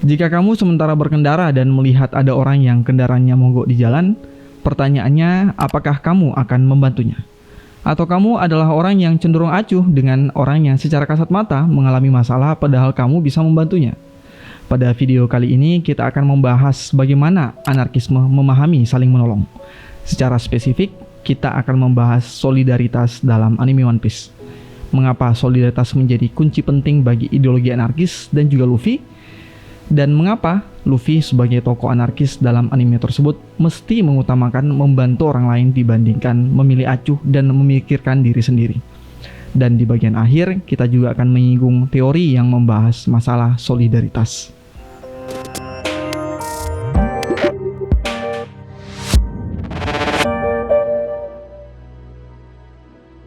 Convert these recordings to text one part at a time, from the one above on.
Jika kamu sementara berkendara dan melihat ada orang yang kendaraannya mogok di jalan, pertanyaannya, apakah kamu akan membantunya? Atau kamu adalah orang yang cenderung acuh dengan orang yang secara kasat mata mengalami masalah padahal kamu bisa membantunya? Pada video kali ini kita akan membahas bagaimana anarkisme memahami saling menolong. Secara spesifik, kita akan membahas solidaritas dalam anime One Piece. Mengapa solidaritas menjadi kunci penting bagi ideologi anarkis dan juga Luffy? Dan mengapa Luffy sebagai tokoh anarkis dalam anime tersebut mesti mengutamakan membantu orang lain dibandingkan memilih acuh dan memikirkan diri sendiri. Dan di bagian akhir kita juga akan menyinggung teori yang membahas masalah solidaritas.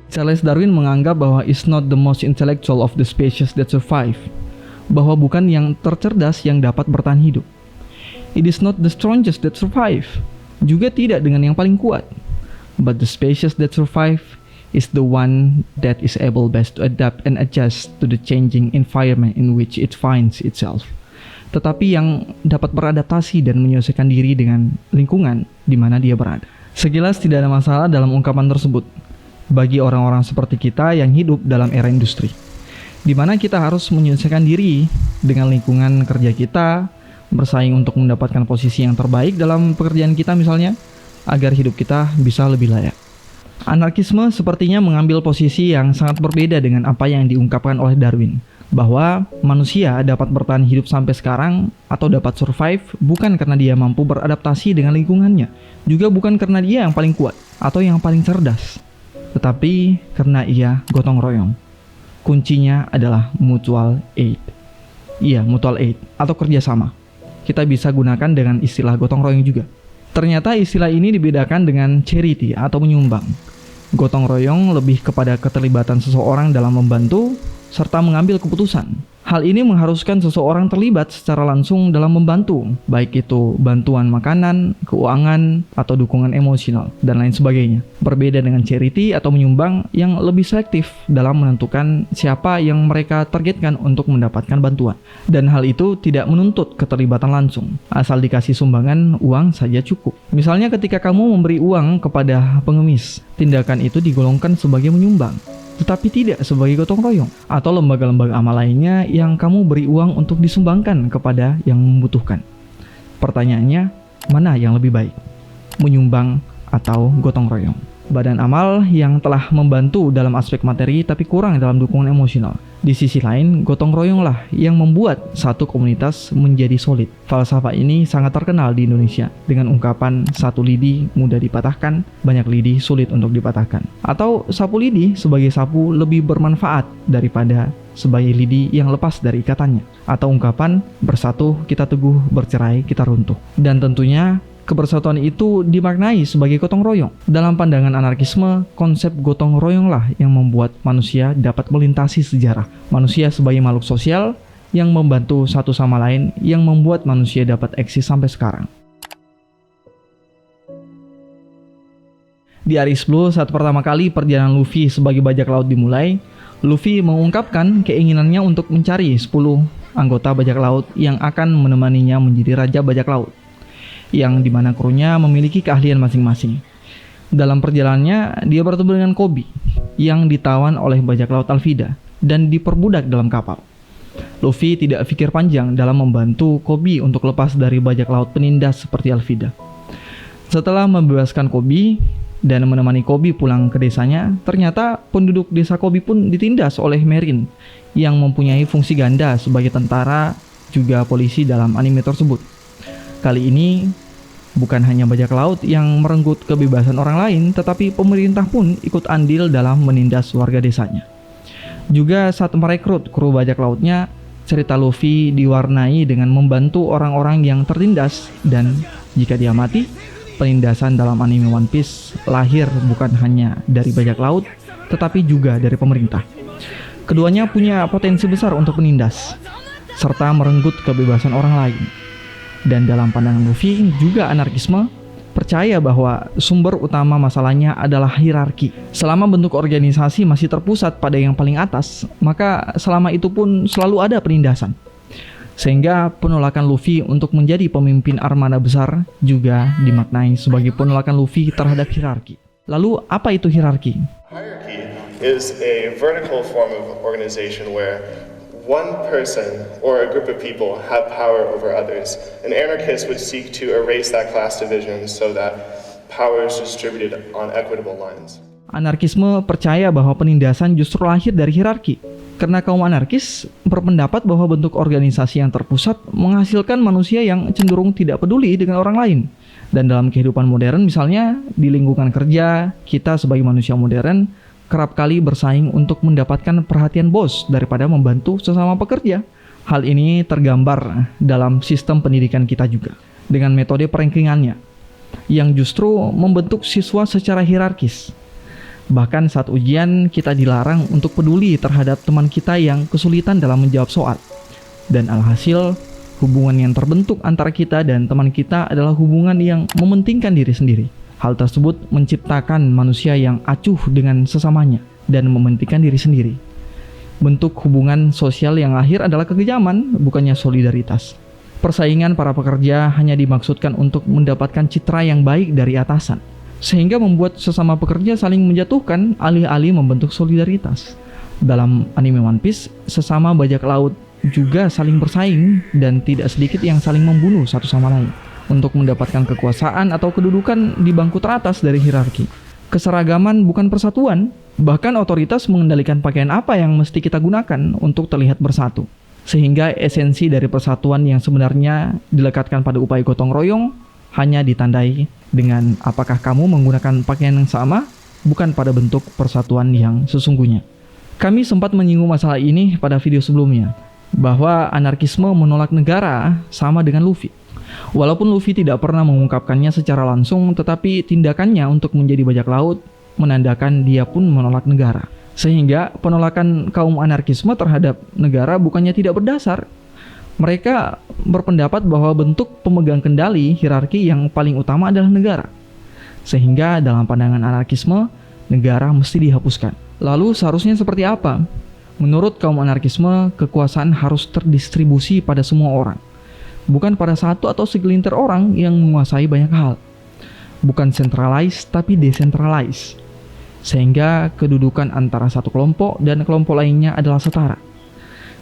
Charles Darwin menganggap bahwa is not the most intellectual of the species that survive, bahwa bukan yang tercerdas yang dapat bertahan hidup. It is not the strongest that survive, juga tidak dengan yang paling kuat. But the species that survive is the one that is able best to adapt and adjust to the changing environment in which it finds itself. Tetapi yang dapat beradaptasi dan menyesuaikan diri dengan lingkungan di mana dia berada. Sekilas tidak ada masalah dalam ungkapan tersebut bagi orang-orang seperti kita yang hidup dalam era industri, di mana kita harus menyesuaikan diri dengan lingkungan kerja kita, bersaing untuk mendapatkan posisi yang terbaik dalam pekerjaan kita misalnya, agar hidup kita bisa lebih layak. Anarkisme sepertinya mengambil posisi yang sangat berbeda dengan apa yang diungkapkan oleh Darwin, bahwa manusia dapat bertahan hidup sampai sekarang atau dapat survive bukan karena dia mampu beradaptasi dengan lingkungannya, juga bukan karena dia yang paling kuat atau yang paling cerdas, tetapi karena ia gotong royong. Kuncinya adalah mutual aid. Iya, mutual aid atau kerjasama. Kita bisa gunakan dengan istilah gotong royong juga. Ternyata istilah ini dibedakan dengan charity atau menyumbang. Gotong royong lebih kepada keterlibatan seseorang dalam membantu serta mengambil keputusan. Hal ini mengharuskan seseorang terlibat secara langsung dalam membantu, baik itu bantuan makanan, keuangan, atau dukungan emosional, dan lain sebagainya. Berbeda dengan charity atau menyumbang yang lebih selektif dalam menentukan siapa yang mereka targetkan untuk mendapatkan bantuan. Dan hal itu tidak menuntut keterlibatan langsung, asal dikasih sumbangan uang saja cukup. Misalnya ketika kamu memberi uang kepada pengemis, tindakan itu digolongkan sebagai menyumbang, tetapi tidak sebagai gotong royong atau lembaga-lembaga amal lainnya yang kamu beri uang untuk disumbangkan kepada yang membutuhkan. Pertanyaannya, mana yang lebih baik? Menyumbang atau gotong royong? Badan amal yang telah membantu dalam aspek materi tapi kurang dalam dukungan emosional. Di sisi lain, gotong royonglah yang membuat satu komunitas menjadi solid. Falsafah ini sangat terkenal di Indonesia dengan ungkapan satu lidi mudah dipatahkan, banyak lidi sulit untuk dipatahkan. Atau sapu lidi sebagai sapu lebih bermanfaat daripada sebagai lidi yang lepas dari ikatannya. Atau ungkapan bersatu kita teguh, bercerai kita runtuh. Dan tentunya kebersatuan itu dimaknai sebagai gotong royong. Dalam pandangan anarkisme, konsep gotong royonglah yang membuat manusia dapat melintasi sejarah. Manusia sebagai makhluk sosial yang membantu satu sama lain yang membuat manusia dapat eksis sampai sekarang. Di Aris Blue, saat pertama kali perjalanan Luffy sebagai bajak laut dimulai, Luffy mengungkapkan keinginannya untuk mencari 10 anggota bajak laut yang akan menemaninya menjadi raja bajak laut, yang dimana krunya memiliki keahlian masing-masing. Dalam perjalanannya, dia bertemu dengan Koby yang ditawan oleh bajak laut Alvida dan diperbudak dalam kapal. Luffy tidak pikir panjang dalam membantu Koby untuk lepas dari bajak laut penindas seperti Alvida. Setelah membebaskan Koby dan menemani Koby pulang ke desanya, ternyata penduduk desa Koby pun ditindas oleh Marine yang mempunyai fungsi ganda sebagai tentara juga polisi dalam anime tersebut. Kali ini bukan hanya bajak laut yang merenggut kebebasan orang lain, tetapi pemerintah pun ikut andil dalam menindas warga desanya. Juga saat merekrut kru bajak lautnya, cerita Luffy diwarnai dengan membantu orang-orang yang tertindas, dan jika dia mati, penindasan dalam anime One Piece lahir bukan hanya dari bajak laut, tetapi juga dari pemerintah. Keduanya punya potensi besar untuk menindas, serta merenggut kebebasan orang lain. Dan dalam pandangan Luffy, juga anarkisme percaya bahwa sumber utama masalahnya adalah hierarki. Selama bentuk organisasi masih terpusat pada yang paling atas, maka selama itu pun selalu ada penindasan. Sehingga penolakan Luffy untuk menjadi pemimpin armada besar juga dimaknai sebagai penolakan Luffy terhadap hierarki. Lalu apa itu hierarki? Hierarchy is a vertical form of organization where one person or a group of people have power over others. An anarchist would seek to erase that class division so that power is distributed on equitable lines. Anarkisme percaya bahwa penindasan justru lahir dari hierarki. Karena kaum anarkis berpendapat bahwa bentuk organisasi yang terpusat menghasilkan manusia yang cenderung tidak peduli dengan orang lain. Dan dalam kehidupan modern misalnya, di lingkungan kerja, kita sebagai manusia modern kerap kali bersaing untuk mendapatkan perhatian bos daripada membantu sesama pekerja. Hal ini tergambar dalam sistem pendidikan kita juga, dengan metode perankingannya, yang justru membentuk siswa secara hierarkis. Bahkan saat ujian, kita dilarang untuk peduli terhadap teman kita yang kesulitan dalam menjawab soal. Dan alhasil, hubungan yang terbentuk antara kita dan teman kita adalah hubungan yang mementingkan diri sendiri. Hal tersebut menciptakan manusia yang acuh dengan sesamanya dan mementingkan diri sendiri. Bentuk hubungan sosial yang lahir adalah kekejaman, bukannya solidaritas. Persaingan para pekerja hanya dimaksudkan untuk mendapatkan citra yang baik dari atasan, sehingga membuat sesama pekerja saling menjatuhkan alih-alih membentuk solidaritas. Dalam anime One Piece, sesama bajak laut juga saling bersaing dan tidak sedikit yang saling membunuh satu sama lain untuk mendapatkan kekuasaan atau kedudukan di bangku teratas dari hierarki. Keseragaman bukan persatuan, bahkan otoritas mengendalikan pakaian apa yang mesti kita gunakan untuk terlihat bersatu. Sehingga esensi dari persatuan yang sebenarnya dilekatkan pada upaya gotong royong hanya ditandai dengan apakah kamu menggunakan pakaian yang sama, bukan pada bentuk persatuan yang sesungguhnya. Kami sempat menyinggung masalah ini pada video sebelumnya, bahwa anarkisme menolak negara sama dengan Luffy. Walaupun Luffy tidak pernah mengungkapkannya secara langsung, tetapi tindakannya untuk menjadi bajak laut menandakan dia pun menolak negara. Sehingga penolakan kaum anarkisme terhadap negara bukannya tidak berdasar. Mereka berpendapat bahwa bentuk pemegang kendali hierarki yang paling utama adalah negara. Sehingga dalam pandangan anarkisme, negara mesti dihapuskan. Lalu seharusnya seperti apa? Menurut kaum anarkisme, kekuasaan harus terdistribusi pada semua orang. Bukan pada satu atau segelintir orang yang menguasai banyak hal. Bukan centralized tapi decentralized. Sehingga kedudukan antara satu kelompok dan kelompok lainnya adalah setara.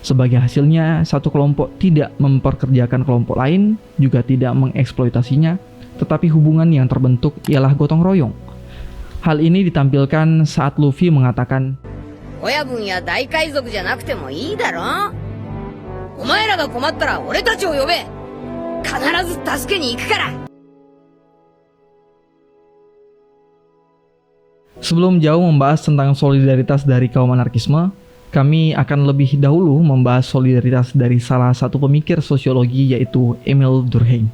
Sebagai hasilnya, satu kelompok tidak memperkerjakan kelompok lain, juga tidak mengeksploitasinya, tetapi hubungan yang terbentuk ialah gotong royong. Hal ini ditampilkan saat Luffy mengatakan, "dari salah satu pemikir sosiologi yaitu Emil Durkheim.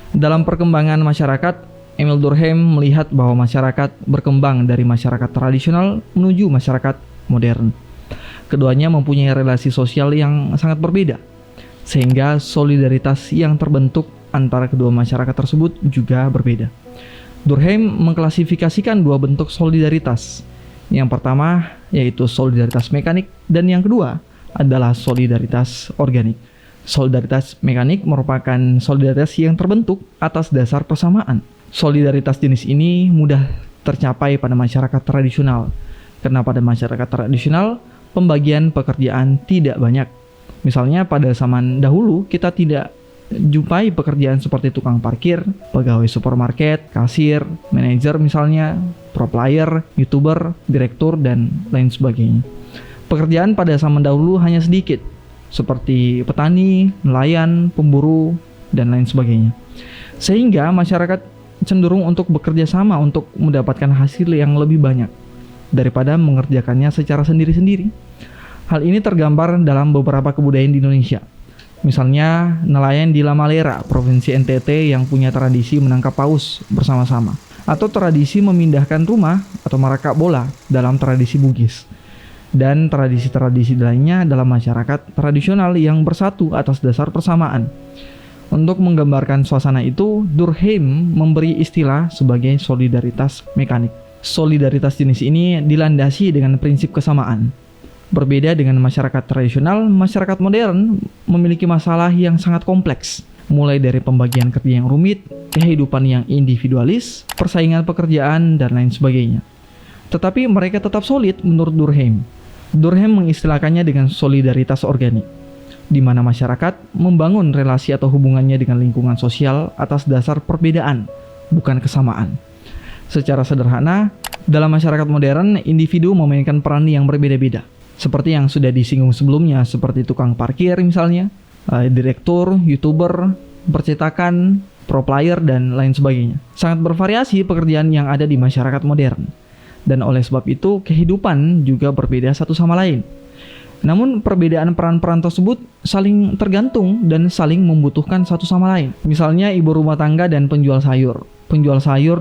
Dalam perkembangan masyarakat, Emil Durkheim melihat bahwa masyarakat berkembang dari masyarakat tradisional menuju masyarakat modern. Keduanya mempunyai relasi sosial yang sangat berbeda, sehingga solidaritas yang terbentuk antara kedua masyarakat tersebut juga berbeda. Durkheim mengklasifikasikan dua bentuk solidaritas. Yang pertama yaitu solidaritas mekanik dan yang kedua adalah solidaritas organik. Solidaritas mekanik merupakan solidaritas yang terbentuk atas dasar persamaan. Solidaritas jenis ini mudah tercapai pada masyarakat tradisional, karena pada masyarakat tradisional pembagian pekerjaan tidak banyak. Misalnya pada zaman dahulu kita tidak jumpai pekerjaan seperti tukang parkir, pegawai supermarket, kasir, manajer misalnya, pro player, youtuber, direktur, dan lain sebagainya. Pekerjaan pada zaman dahulu hanya sedikit, seperti petani, nelayan, pemburu, dan lain sebagainya. Sehingga masyarakat cenderung untuk bekerja sama untuk mendapatkan hasil yang lebih banyak daripada mengerjakannya secara sendiri-sendiri. Hal ini tergambar dalam beberapa kebudayaan di Indonesia. Misalnya nelayan di Lamalera, Provinsi NTT yang punya tradisi menangkap paus bersama-sama, atau tradisi memindahkan rumah atau marakak bola dalam tradisi Bugis. Dan tradisi-tradisi lainnya dalam masyarakat tradisional yang bersatu atas dasar persamaan. Untuk menggambarkan suasana itu, Durkheim memberi istilah sebagai solidaritas mekanik. Solidaritas jenis ini dilandasi dengan prinsip kesamaan. Berbeda dengan masyarakat tradisional, masyarakat modern memiliki masalah yang sangat kompleks, mulai dari pembagian kerja yang rumit, kehidupan yang individualis, persaingan pekerjaan, dan lain sebagainya. Tetapi mereka tetap solid menurut Durkheim. Durkheim mengistilahkannya dengan solidaritas organik, di mana masyarakat membangun relasi atau hubungannya dengan lingkungan sosial atas dasar perbedaan, bukan kesamaan. Secara sederhana, dalam masyarakat modern, individu memainkan peran yang berbeda-beda. Seperti yang sudah disinggung sebelumnya, seperti tukang parkir misalnya, direktur, youtuber, percetakan, pro player, dan lain sebagainya. Sangat bervariasi pekerjaan yang ada di masyarakat modern. Dan oleh sebab itu, kehidupan juga berbeda satu sama lain. Namun, perbedaan peran-peran tersebut saling tergantung dan saling membutuhkan satu sama lain. Misalnya, ibu rumah tangga dan penjual sayur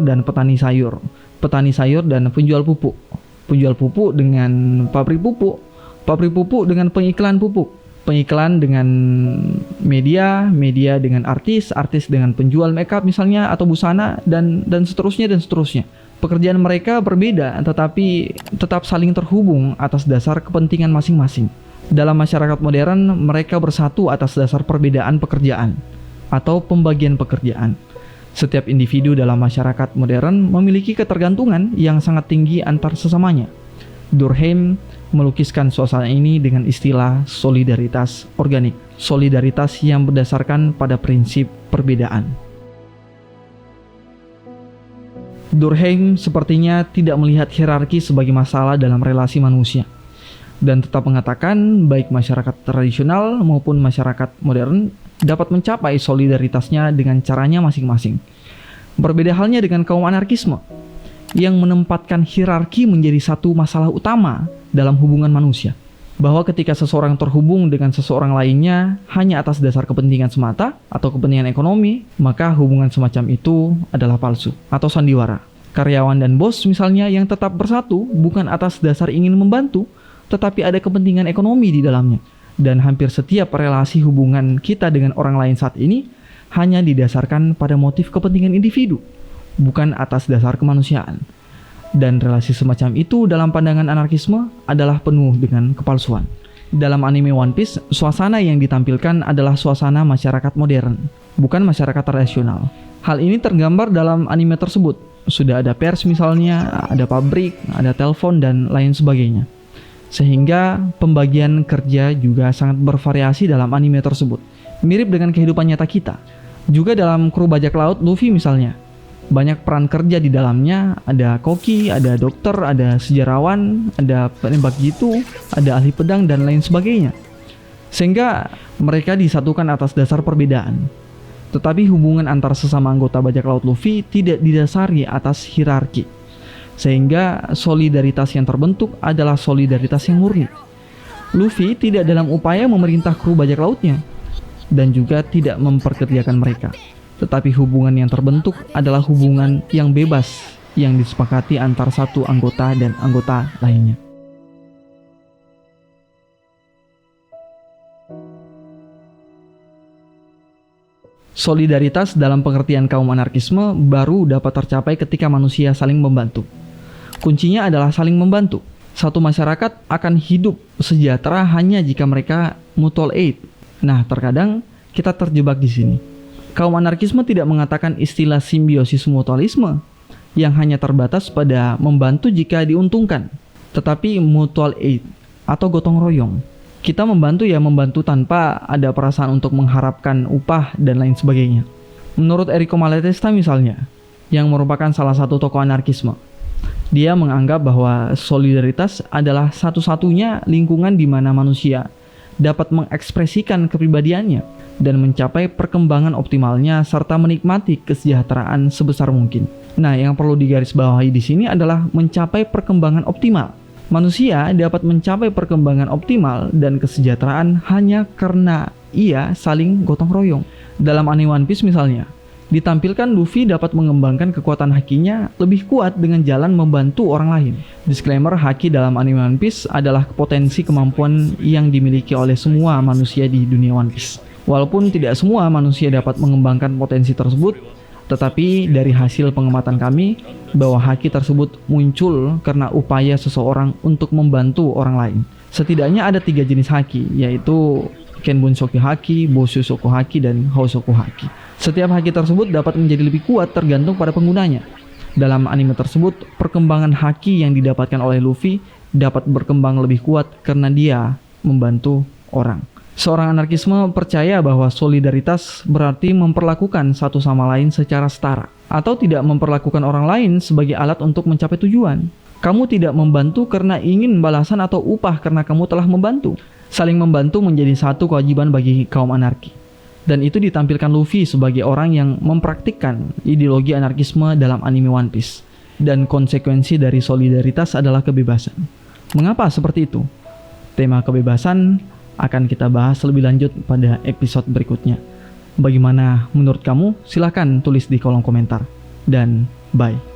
dan petani sayur dan penjual pupuk dengan pabrik pupuk dengan pengiklan pupuk, pengiklan dengan media dengan artis dengan penjual makeup misalnya atau busana dan seterusnya. Pekerjaan mereka berbeda tetapi tetap saling terhubung atas dasar kepentingan masing-masing. Dalam masyarakat modern, mereka bersatu atas dasar perbedaan pekerjaan atau pembagian pekerjaan. Setiap individu dalam masyarakat modern memiliki ketergantungan yang sangat tinggi antar sesamanya. Durkheim melukiskan suasana ini dengan istilah solidaritas organik, solidaritas yang berdasarkan pada prinsip perbedaan. Durkheim sepertinya tidak melihat hierarki sebagai masalah dalam relasi manusia, dan tetap mengatakan baik masyarakat tradisional maupun masyarakat modern dapat mencapai solidaritasnya dengan caranya masing-masing. Berbeda halnya dengan kaum anarkisme, yang menempatkan hierarki menjadi satu masalah utama dalam hubungan manusia. Bahwa ketika seseorang terhubung dengan seseorang lainnya hanya atas dasar kepentingan semata atau kepentingan ekonomi, maka hubungan semacam itu adalah palsu atau sandiwara. Karyawan dan bos misalnya yang tetap bersatu bukan atas dasar ingin membantu, tetapi ada kepentingan ekonomi di dalamnya. Dan hampir setiap relasi hubungan kita dengan orang lain saat ini hanya didasarkan pada motif kepentingan individu, bukan atas dasar kemanusiaan. Dan relasi semacam itu dalam pandangan anarkisme adalah penuh dengan kepalsuan. Dalam anime One Piece, suasana yang ditampilkan adalah suasana masyarakat modern, bukan masyarakat tradisional. Hal ini tergambar dalam anime tersebut. Sudah ada pers misalnya, ada pabrik, ada telepon, dan lain sebagainya. Sehingga pembagian kerja juga sangat bervariasi dalam anime tersebut. Mirip dengan kehidupan nyata kita. Juga dalam kru bajak laut Luffy misalnya, banyak peran kerja di dalamnya, ada koki, ada dokter, ada sejarawan, ada penembak jitu, ada ahli pedang, dan lain sebagainya. Sehingga mereka disatukan atas dasar perbedaan. Tetapi hubungan antar sesama anggota bajak laut Luffy tidak didasari atas hierarki. Sehingga solidaritas yang terbentuk adalah solidaritas yang murni. Luffy tidak dalam upaya memerintah kru bajak lautnya, dan juga tidak memperkerjakan mereka. Tetapi hubungan yang terbentuk adalah hubungan yang bebas yang disepakati antar satu anggota dan anggota lainnya. Solidaritas dalam pengertian kaum anarkisme baru dapat tercapai ketika manusia saling membantu. Kuncinya adalah saling membantu. Satu masyarakat akan hidup sejahtera hanya jika mereka mutual aid. Nah, terkadang kita terjebak di sini. Kaum anarkisme tidak mengatakan istilah simbiosis mutualisme yang hanya terbatas pada membantu jika diuntungkan, tetapi mutual aid atau gotong royong. Kita membantu tanpa ada perasaan untuk mengharapkan upah dan lain sebagainya. Menurut Enrico Malatesta misalnya, yang merupakan salah satu tokoh anarkisme, dia menganggap bahwa solidaritas adalah satu-satunya lingkungan di mana manusia dapat mengekspresikan kepribadiannya dan mencapai perkembangan optimalnya serta menikmati kesejahteraan sebesar mungkin. Nah, yang perlu digarisbawahi di sini adalah mencapai perkembangan optimal. Manusia dapat mencapai perkembangan optimal dan kesejahteraan hanya karena ia saling gotong royong. Dalam anime One Piece misalnya, ditampilkan Luffy dapat mengembangkan kekuatan hakinya lebih kuat dengan jalan membantu orang lain. Disclaimer, haki dalam anime One Piece adalah potensi kemampuan yang dimiliki oleh semua manusia di dunia One Piece. Walaupun tidak semua manusia dapat mengembangkan potensi tersebut, tetapi dari hasil pengamatan kami bahwa haki tersebut muncul karena upaya seseorang untuk membantu orang lain. Setidaknya ada 3 jenis haki, yaitu Kenbunsoku Haki, Bosusoku Haki, dan Hosoku Haki. Setiap haki tersebut dapat menjadi lebih kuat tergantung pada penggunanya. Dalam anime tersebut, perkembangan haki yang didapatkan oleh Luffy dapat berkembang lebih kuat karena dia membantu orang. Seorang anarkisme percaya bahwa solidaritas berarti memperlakukan satu sama lain secara setara, atau tidak memperlakukan orang lain sebagai alat untuk mencapai tujuan. Kamu tidak membantu karena ingin balasan atau upah karena kamu telah membantu. Saling membantu menjadi satu kewajiban bagi kaum anarki. Dan itu ditampilkan Luffy sebagai orang yang mempraktikkan ideologi anarkisme dalam anime One Piece. Dan konsekuensi dari solidaritas adalah kebebasan. Mengapa seperti itu? Tema kebebasan akan kita bahas lebih lanjut pada episode berikutnya. Bagaimana menurut kamu? Silahkan tulis di kolom komentar. Dan bye.